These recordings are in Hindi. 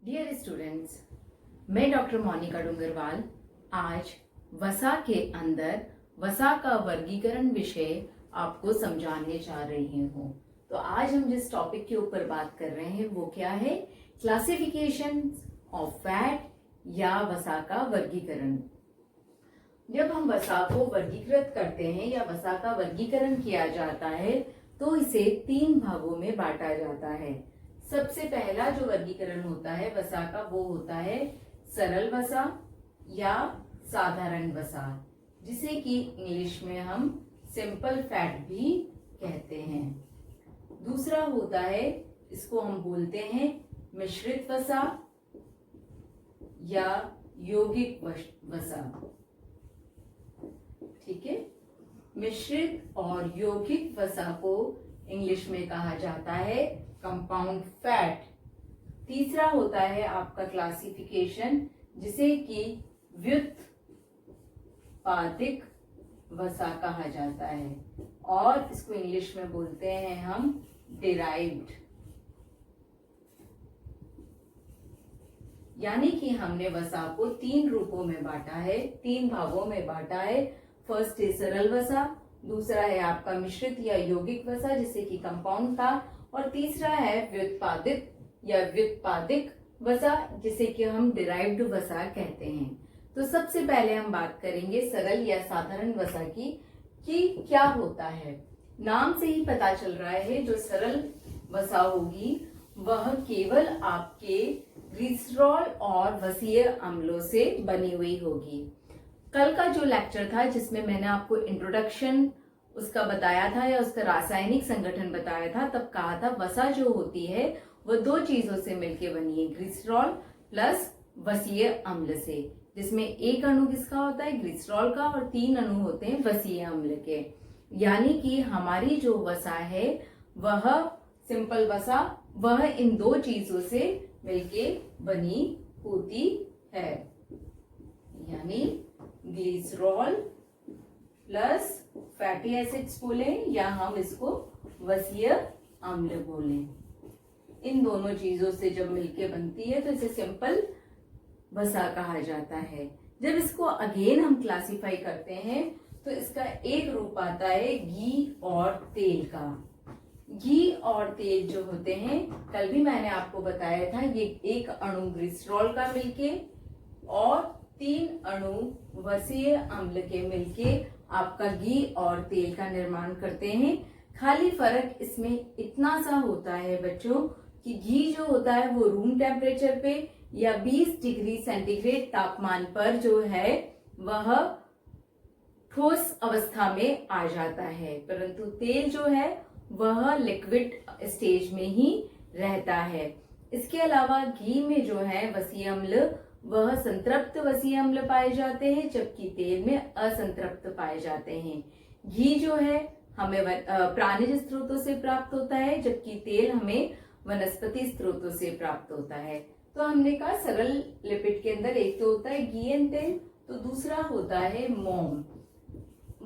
डियर स्टूडेंट्स, मैं डॉक्टर मोनिका डूंगरवाल आज वसा के अंदर वसा का वर्गीकरण विषय आपको समझाने जा रही हूँ। तो आज हम जिस टॉपिक के ऊपर बात कर रहे हैं वो क्या है? क्लासिफिकेशन ऑफ फैट या वसा का वर्गीकरण। जब हम वसा को वर्गीकृत करते हैं या वसा का वर्गीकरण किया जाता है तो इसे 3 भागों में बांटा जाता है। सबसे पहला जो वर्गीकरण होता है वसा का वो होता है सरल वसा या साधारण वसा, जिसे कि इंग्लिश में हम सिंपल फैट भी कहते हैं। दूसरा होता है, इसको हम बोलते हैं मिश्रित वसा या यौगिक वसा। ठीक है, मिश्रित और यौगिक वसा को इंग्लिश में कहा जाता है कंपाउंड फैट। तीसरा होता है आपका क्लासिफिकेशन, जिसे कि व्युत्पादिक वसा कहा जाता है और इसको इंग्लिश में बोलते हैं हम डिराइव्ड। यानी कि हमने वसा को 3 रूपों में बांटा है, 3 भागों में बांटा है। फर्स्ट है सरल वसा, दूसरा है आपका मिश्रित या यौगिक वसा जिसे कि कंपाउंड था, और तीसरा है व्युत्पादित या व्युत्पादिक वसा जिसे कि हम डिराइव्ड वसा कहते हैं। तो सबसे पहले हम बात करेंगे सरल या साधारण वसा की कि क्या होता है। नाम से ही पता चल रहा है जो सरल वसा होगी वह केवल आपके ग्लिसरॉल और वसीय अम्लों से बनी हुई होगी। कल का जो लेक्चर था जिसमें मैंने आपको इंट्रोडक्शन उसका बताया था या उसका रासायनिक संगठन बताया था, तब कहा था वसा जो होती है वह 2 चीजों से मिलकर बनी है, ग्लिसरॉल प्लस वसीय अम्ल से, जिसमें एक अणु किसका होता है? ग्लिसरॉल का, और 3 अणु होते हैं वसीय अम्ल के। यानी कि हमारी जो वसा है वह सिंपल वसा वह इन 2 चीजों से मिलके बनी होती है, यानी ग्लिसरॉल प्लस फैटी एसिड्स बोले या हम इसको वसीय अम्ल बोले। इन दोनों चीजों से जब मिलके बनती है तो इसे सिंपल वसा कहा जाता है। जब इसको अगेन हम क्लासिफाई करते हैं तो इसका एक रूप आता है घी और तेल का। घी और तेल जो होते हैं, कल भी मैंने आपको बताया था, ये एक अणु ग्लिसरॉल का मिलके और 3 अणु वसीय अम्ल के मिलके आपका घी और तेल का निर्माण करते हैं। खाली फर्क इसमें इतना सा होता है बच्चों कि घी जो होता है वो रूम टेम्परेचर पे या 20 डिग्री सेंटीग्रेड तापमान पर जो है वह ठोस अवस्था में आ जाता है, परंतु तेल जो है वह लिक्विड स्टेज में ही रहता है। इसके अलावा घी में जो है वसीय अम्ल वह संतृप्त वसीय अम्ल पाए जाते हैं, जबकि तेल में असंतृप्त पाए जाते हैं। घी जो है हमें प्राणिज स्रोतों से प्राप्त होता है, जबकि तेल हमें वनस्पति स्रोतों से प्राप्त होता है। तो हमने कहा सरल लिपिड के अंदर एक तो होता है घी एंड तेल, तो दूसरा होता है मोम।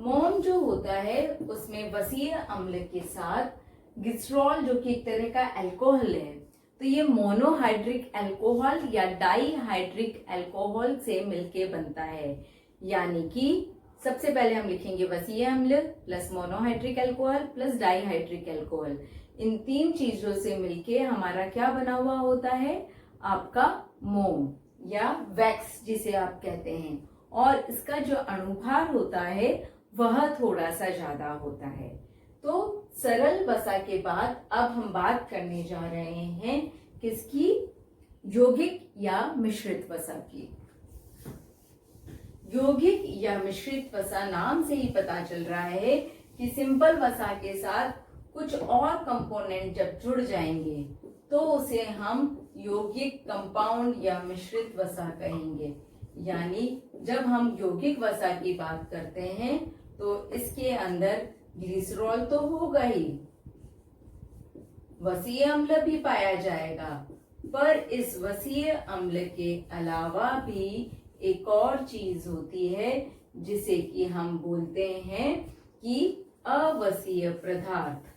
मोम जो होता है उसमें वसीय अम्ल के साथ ग्लिसरॉल जो कि एक तरह का अल्कोहल है, तो ये मोनोहाइड्रिक अल्कोहल या डाईहाइड्रिक अल्कोहल से मिलके बनता है। यानी कि सबसे पहले हम लिखेंगे वसीय अम्ल plus monohydric alcohol plus dihydric alcohol. इन 3 चीजों से मिलके हमारा क्या बना हुआ होता है? आपका मोम या वैक्स जिसे आप कहते हैं, और इसका जो अणुभार होता है वह थोड़ा सा ज्यादा होता है। तो सरल वसा के बाद अब हम बात करने जा रहे हैं किसकी? यौगिक या मिश्रित वसा की। यौगिक या मिश्रित वसा नाम से ही पता चल रहा है कि सिंपल वसा के साथ कुछ और कंपोनेंट जब जुड़ जाएंगे तो उसे हम यौगिक कंपाउंड या मिश्रित वसा कहेंगे। यानी जब हम यौगिक वसा की बात करते हैं तो इसके अंदर ग्लिसरॉल तो होगा ही, वसीय अम्ल भी पाया जाएगा, पर इस वसीय अम्ल के अलावा भी एक और चीज होती है जिसे कि हम बोलते हैं कि अवसीय पदार्थ।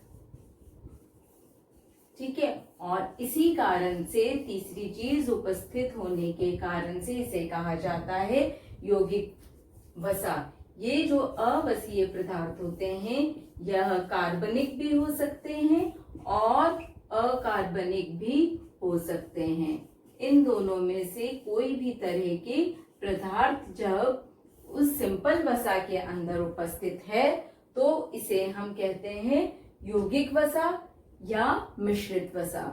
ठीक है। और इसी कारण से तीसरी चीज उपस्थित होने के कारण से इसे कहा जाता है यौगिक वसा। ये जो अवसीय पदार्थ होते हैं यह कार्बनिक भी हो सकते हैं और अकार्बनिक भी हो सकते हैं। इन दोनों में से कोई भी तरह के पदार्थ जब उस सिंपल वसा के अंदर उपस्थित है तो इसे हम कहते हैं यौगिक वसा या मिश्रित वसा।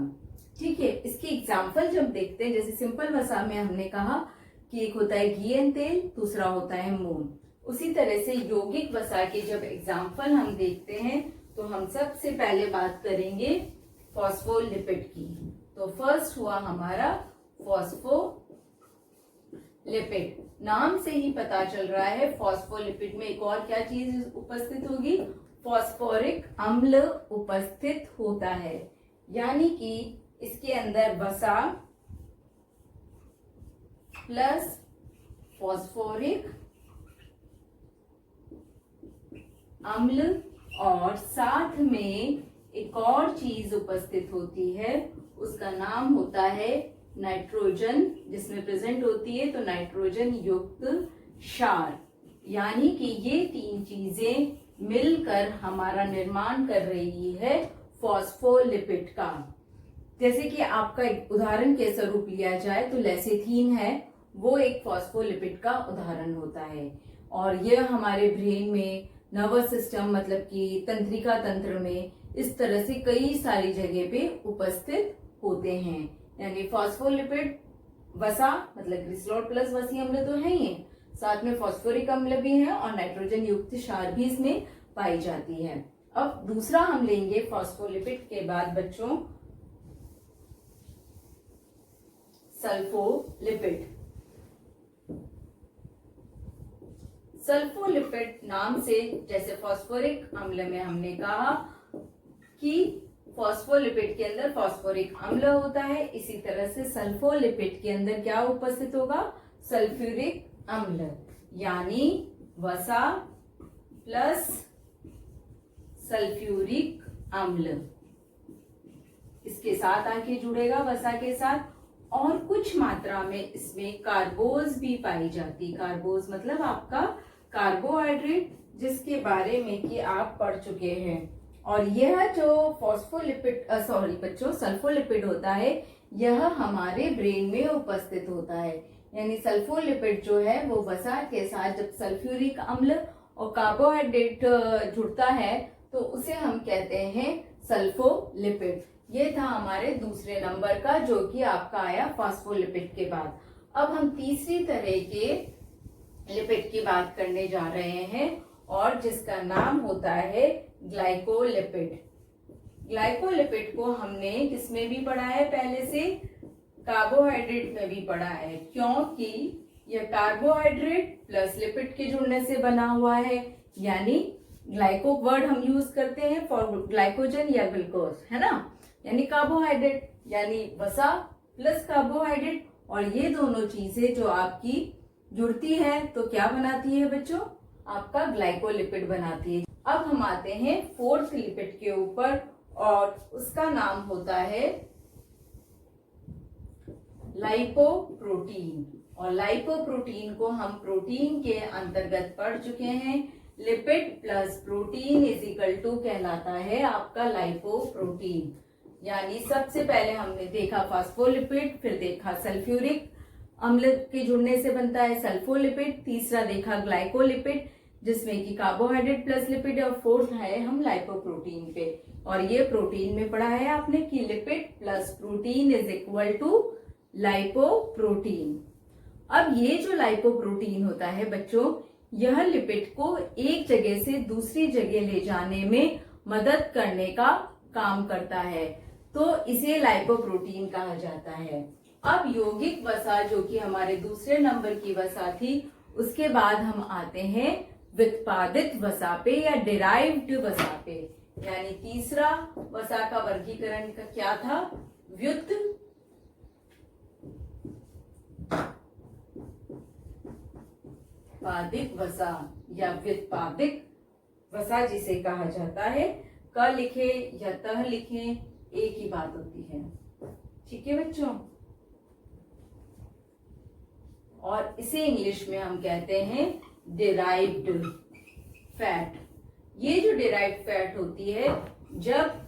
ठीक है, इसकी एग्जाम्पल जब देखते हैं, जैसे सिंपल वसा में हमने कहा कि एक होता है घी एंड तेल, दूसरा होता है मोम। उसी तरह से यौगिक वसा के जब एग्जाम्पल हम देखते हैं तो हम सबसे पहले बात करेंगे फॉस्फोलिपिड की। तो फर्स्ट हुआ हमारा फॉस्फोलिपिड। नाम से ही पता चल रहा है फॉस्फोलिपिड में एक और क्या चीज उपस्थित होगी, फॉस्फोरिक अम्ल उपस्थित होता है। यानी कि इसके अंदर वसा प्लस फॉस्फोरिक अम्ल और साथ में एक और चीज उपस्थित होती है, उसका नाम होता है नाइट्रोजन, जिसमें प्रेजेंट होती है तो नाइट्रोजन युक्त क्षार। यानी कि ये तीन चीजें मिलकर हमारा निर्माण कर रही है फॉस्फोलिपिड का। जैसे कि आपका एक उदाहरण के स्वरूप लिया जाए तो लेसिथीन है, वो एक फॉस्फोलिपिड का उदाहरण होता है। और यह हमारे ब्रेन में, नर्वस सिस्टम मतलब कि तंत्रिका तंत्र में इस तरह से कई सारी जगह पे उपस्थित होते हैं। यानी फॉस्फोलिपिड वसा मतलब ग्लिसरॉल प्लस वसीय अम्ल तो है ही, साथ में फॉस्फोरिक अम्ल भी है और नाइट्रोजन युक्त क्षार भी इसमें पाई जाती है। अब दूसरा हम लेंगे फॉस्फोलिपिड के बाद बच्चों सल्फोलिपिड। सल्फोलिपिड नाम से, जैसे फॉस्फोरिक अम्ल में हमने कहा कि फॉस्फोलिपिड के अंदर फॉस्फोरिक अम्ल होता है, इसी तरह से सल्फोलिपिड के अंदर क्या उपस्थित होगा, सल्फ्यूरिक अम्ल। यानी वसा प्लस सल्फ्यूरिक अम्ल इसके साथ आके जुड़ेगा वसा के साथ, और कुछ मात्रा में इसमें कार्बोज भी पाई जाती। कार्बोज मतलब आपका कार्बोहाइड्रेट, जिसके बारे में कि आप पढ़ चुके हैं। और यह जो फॉस्फोलिपिड बच्चों सल्फोलिपिड होता है यह हमारे ब्रेन में उपस्थित होता है। यानी सल्फोलिपिड जो है वो वसा के साथ जब सल्फ्यूरिक अम्ल और कार्बोहाइड्रेट जुड़ता है तो उसे हम कहते हैं सल्फोलिपिड। ये था हमारे दूसरे नंबर का जो कि आपका आया फॉस्फोलिपिड के बाद। अब हम तीसरी तरह के लिपिड की बात करने जा रहे हैं और जिसका नाम होता है ग्लाइकोलिपिड। ग्लाइकोलिपिड को हमने किसमें भी पढ़ा है पहले से, कार्बोहाइड्रेट में भी पढ़ा है, क्योंकि यह कार्बोहाइड्रेट प्लस लिपिड के जुड़ने से बना हुआ है। यानी ग्लाइको वर्ड हम यूज करते हैं फॉर ग्लाइकोजन या ग्लूकोज, है ना। यानी कार्बोहाइड्रेट यानी वसा प्लस कार्बोहाइड्रेट, और ये दोनों चीजें जो आपकी जुड़ती है तो क्या बनाती है बच्चों, आपका ग्लाइकोलिपिड बनाती है। अब हम आते हैं फोर्थ लिपिड के ऊपर और उसका नाम होता है लाइपोप्रोटीन। और लाइपोप्रोटीन को हम प्रोटीन के अंतर्गत पढ़ चुके हैं। Lipid plus protein is equal to कहलाता है आपका लाइपोप्रोटीन। यानी सबसे पहले हमने देखा फॉस्फोलिपिड, फिर देखा सल्फ्यूरिक अम्ल के जुड़ने से बनता है सल्फोलिपिड, तीसरा देखा ग्लाइकोलिपिड जिसमें कि कार्बोहाइड्रेट प्लस लिपिड, और फोर्थ है हम लाइपोप्रोटीन पे। और ये प्रोटीन में पढ़ा है आपने कि lipid plus protein is equal to lipoprotein. अब ये जो लाइपोप्रोटीन होता है बच्चों, यह लिपिड को एक जगह से दूसरी जगह ले जाने में मदद करने का काम करता है, तो इसे लाइपोप्रोटीन कहा जाता है। अब यौगिक वसा जो कि हमारे दूसरे नंबर की वसा थी, उसके बाद हम आते हैं व्युत्पादित वसा पे या डिराइव्ड वसा पे। यानी तीसरा वसा का वर्गीकरण का क्या था, व्युत्पादित वसा या व्युत्पादित वसा जिसे कहा जाता है। क लिखे या तह लिखे एक ही बात होती है। ठीक है बच्चों, और इसे इंग्लिश में हम कहते हैं डिराइव्ड फैट। ये जो डिराइव्ड फैट होती है, जब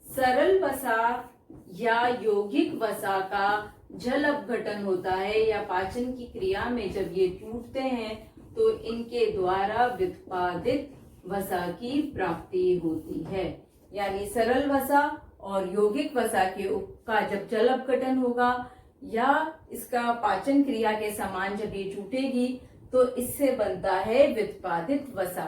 सरल वसा या यौगिक वसा का जल अपघटन होता है या पाचन की क्रिया में जब ये टूटते हैं तो इनके द्वारा व्युत्पादित वसा की प्राप्ति होती है। यानी सरल वसा और यौगिक वसा का जब जल अपघटन होगा या इसका पाचन क्रिया के समान जब ये टूटेगी तो इससे बनता है व्युत्पादित वसा।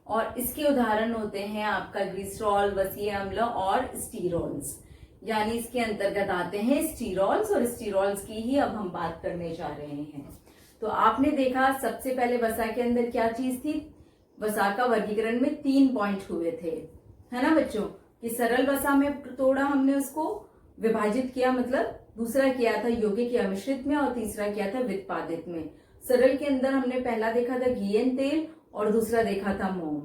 और इसके उदाहरण होते हैं आपका ग्लिसरॉल, वसीय अम्ल और स्टीरोल्स। यानी इसके अंतर्गत आते हैं स्टीरोल्स, और स्टीरोल्स की ही अब हम बात करने जा रहे हैं। तो आपने देखा सबसे पहले वसा के अंदर क्या चीज थी, वसा का वर्गीकरण में 3 पॉइंट हुए थे, है ना बच्चों, कि सरल वसा में तोड़ा हमने उसको, विभाजित किया मतलब दूसरा किया था यौगिक या मिश्रित में, और तीसरा किया था व्युत्पादित में। सरल के अंदर हमने पहला देखा था घी एंड तेल और दूसरा देखा था मोम।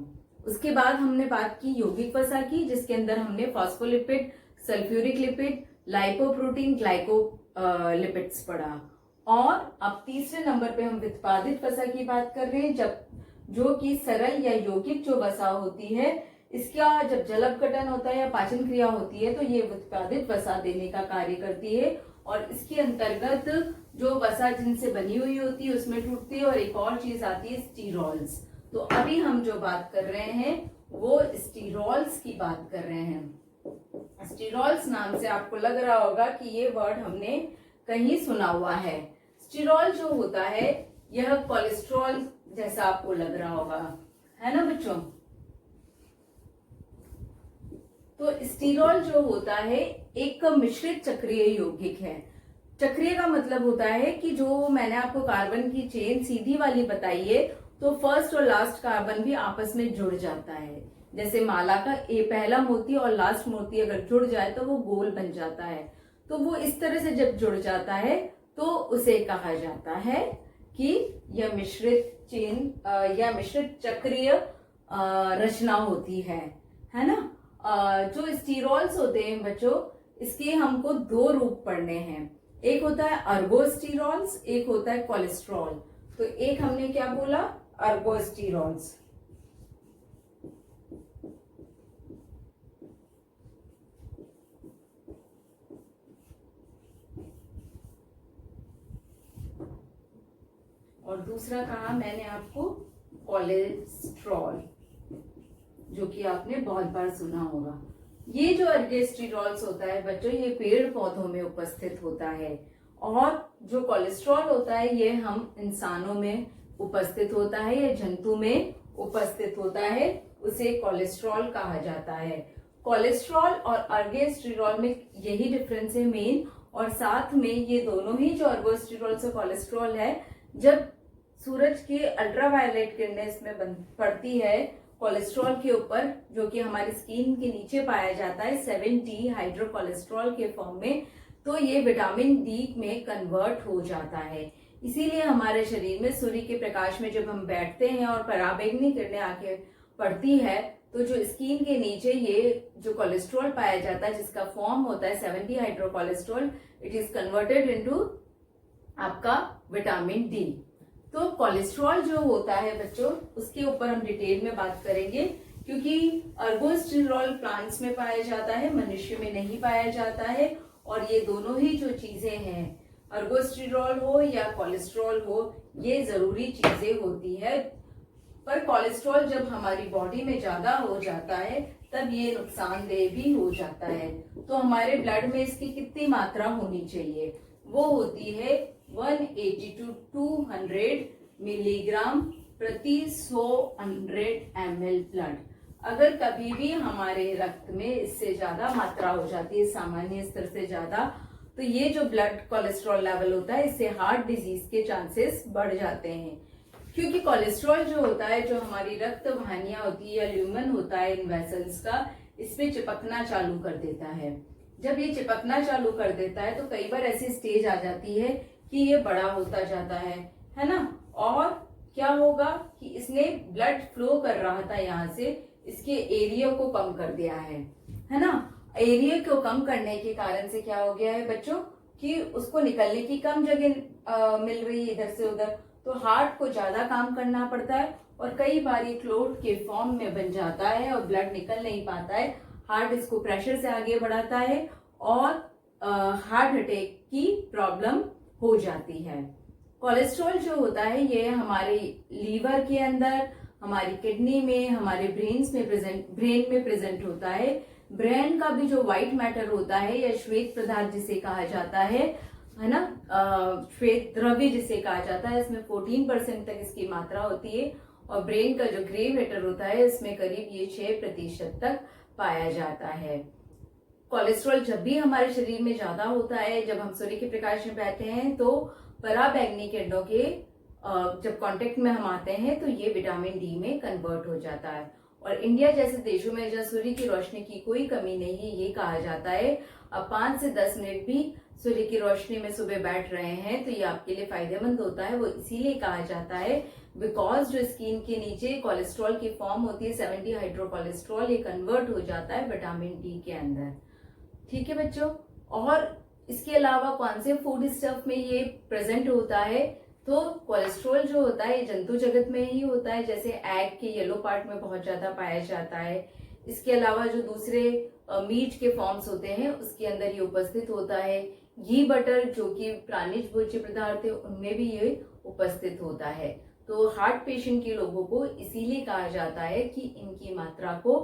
उसके बाद हमने बात की यौगिक वसा की, जिसके अंदर हमने phospholipid, sulphuric lipid, lipoprotein, glycolipids पढ़ा। और अब तीसरे नंबर पे हम व्युत्पादित वसा की बात कर रहे हैं, जब जो कि सरल या यौगिक जो वसा होती है इसका जब जल अपघटन होता है या पाचन क्रिया होती है तो ये व्युत्पादित वसा देने का कार्य करती है। और इसके अंतर्गत जो वसा जिनसे बनी हुई होती है उसमें टूटती है, और एक और चीज आती है स्टीरोल्स। तो अभी हम जो बात कर रहे हैं वो स्टीरोल्स की बात कर रहे हैं। स्टीरोल्स नाम से आपको लग रहा होगा कि ये वर्ड हमने कहीं सुना हुआ है। स्टीरोल जो होता है यह कोलेस्ट्रॉल जैसा आपको लग रहा होगा, है ना बच्चों। तो स्टीरोल जो होता है एक मिश्रित चक्रीय यौगिक है। चक्रीय का मतलब होता है कि जो मैंने आपको कार्बन की चेन सीधी वाली बताई है तो फर्स्ट और लास्ट कार्बन भी आपस में जुड़ जाता है। जैसे माला का पहला मोती और लास्ट मोती अगर जुड़ जाए तो वो गोल बन जाता है। तो वो इस तरह से जब जुड़ जाता है तो उसे कहा जाता है कि यह मिश्रित चेन या मिश्रित चक्रीय रचना होती है ना। जो स्टीरोल्स होते हैं बच्चों, इसके हमको 2 रूप पढ़ने हैं। एक होता है अर्गोस्टीरोल्स, एक होता है कोलेस्ट्रॉल। तो एक हमने क्या बोला, अर्गोस्टीरोल्स। और दूसरा कहा मैंने आपको कोलेस्ट्रॉल, जो कि आपने बहुत बार सुना होगा। ये जो अर्गोस्टीरोल्स होता है बच्चों, ये पेड़ पौधों में उपस्थित होता है, और जो कोलेस्ट्रॉल होता है ये हम इंसानों में उपस्थित होता है या जंतु में उपस्थित होता है, उसे कोलेस्ट्रॉल कहा जाता है। कोलेस्ट्रॉल और अर्गोस्टीरोल में यही डिफरेंस है मेन। और साथ में ये दोनों ही जो अर्गोस्टीरोल और कोलेस्ट्रॉल है, जब सूरज की अल्ट्रावायलेट किरणें इसमें पड़ती है कोलेस्ट्रॉल के ऊपर, जो कि हमारी स्किन के नीचे पाया जाता है 7D हाइड्रोकोलेस्ट्रॉल के फॉर्म में, तो ये विटामिन डी में कन्वर्ट हो जाता है। इसीलिए हमारे शरीर में सूर्य के प्रकाश में जब हम बैठते हैं और पराबैंगनी किरणें आके पड़ती है तो जो स्किन के नीचे ये जो कोलेस्ट्रॉल पाया जाता है जिसका फॉर्म होता है 7D hydrocholesterol, it is converted into आपका विटामिन डी। तो कोलेस्ट्रॉल जो होता है बच्चों, उसके ऊपर हम डिटेल में बात करेंगे, क्योंकि अर्गोस्टीरोल प्लांट्स में पाया जाता है, मनुष्य में नहीं पाया जाता है। और ये दोनों ही जो चीजें हैं, अर्गोस्टीरोल हो या कोलेस्ट्रॉल हो, ये जरूरी चीजें होती है। पर कोलेस्ट्रॉल जब हमारी बॉडी में ज्यादा हो जाता है तब ये नुकसानदेह भी हो जाता है। तो हमारे ब्लड में इसकी कितनी मात्रा होनी चाहिए, वो होती है 180 to 200 मिलीग्राम प्रति 100 ml ब्लड। अगर कभी भी हमारे रक्त में इससे ज्यादा मात्रा हो जाती है, सामान्य स्तर से ज्यादा, तो ये जो ब्लड कोलेस्ट्रॉल लेवल होता है, इससे हार्ट डिजीज के चांसेस बढ़ जाते हैं। क्योंकि कोलेस्ट्रॉल जो होता है, जो हमारी रक्त वाहिनियां होती है, ल्यूमन होता है इन वेसल्स का, इसमें चिपकना चालू कर देता है। जब ये चिपकना चालू कर देता है तो कई बार ऐसी स्टेज आ जाती है कि ये बड़ा होता जाता है ना। और क्या होगा कि इसने ब्लड फ्लो कर रहा था यहाँ से, इसके एरिया को कम कर दिया है ना। एरिया को कम करने के कारण से क्या हो गया है बच्चों कि उसको निकलने की कम जगह मिल रही है इधर से उधर, तो हार्ट को ज्यादा काम करना पड़ता है और कई बार ये क्लोट के फॉर्म में बन जाता है और ब्लड निकल नहीं पाता है। हार्ट इसको प्रेशर से आगे बढ़ाता है और हार्ट अटैक की प्रॉब्लम हो जाती है। कोलेस्ट्रॉल जो होता है ये हमारे लीवर के अंदर, हमारी किडनी में, हमारे ब्रेन में प्रेजेंट होता है। ब्रेन का भी जो व्हाइट मैटर होता है या श्वेत पदार्थ जिसे कहा जाता है ना, श्वेत द्रव्य जिसे कहा जाता है, इसमें 14% तक इसकी मात्रा होती है और ब्रेन का जो ग्रे मैटर होता है इसमें करीब ये 6% तक पाया जाता है। कोलेस्ट्रॉल जब भी हमारे शरीर में ज्यादा होता है, जब हम सूर्य के प्रकाश में बैठते हैं तो पराबैंगनी किरणों के जब कांटेक्ट में हम आते हैं तो ये विटामिन डी में कन्वर्ट हो जाता है। और इंडिया जैसे देशों में जहाँ सूर्य की रोशनी की कोई कमी नहीं है, ये कहा जाता है अब 5 से 10 मिनट भी सूर्य की रोशनी में सुबह बैठ रहे हैं तो ये आपके लिए फायदेमंद होता है। वो इसीलिए कहा जाता है बिकॉज जो स्किन के नीचे कोलेस्ट्रॉल की फॉर्म होती है 70 हाइड्रोकोलेस्ट्रॉल, ये कन्वर्ट हो जाता है विटामिन डी के अंदर। ठीक है बच्चों, और इसके अलावा कौन से फूड स्टफ में ये प्रेजेंट होता है, तो कोलेस्ट्रॉल जो होता है ये जंतु जगत में ही होता है, जैसे एग के येलो पार्ट में बहुत ज्यादा पाया जाता है। इसके अलावा जो दूसरे मीट के फॉर्म्स होते हैं उसके अंदर ये उपस्थित होता है। घी बटर जो कि प्राणिज भोज्य पदार्थ है उनमें भी ये उपस्थित होता है। तो हार्ट पेशेंट के लोगों को इसीलिए कहा जाता है कि इनकी मात्रा को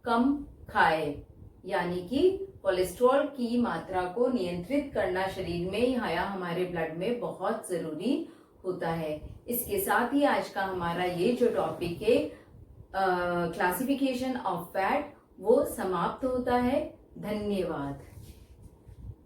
कम खाए, यानी कि कोलेस्ट्रॉल की मात्रा को नियंत्रित करना शरीर में या हमारे ब्लड में बहुत जरूरी होता है। इसके साथ ही आज का हमारा ये जो टॉपिक है क्लासिफिकेशन ऑफ फैट वो समाप्त होता है। धन्यवाद।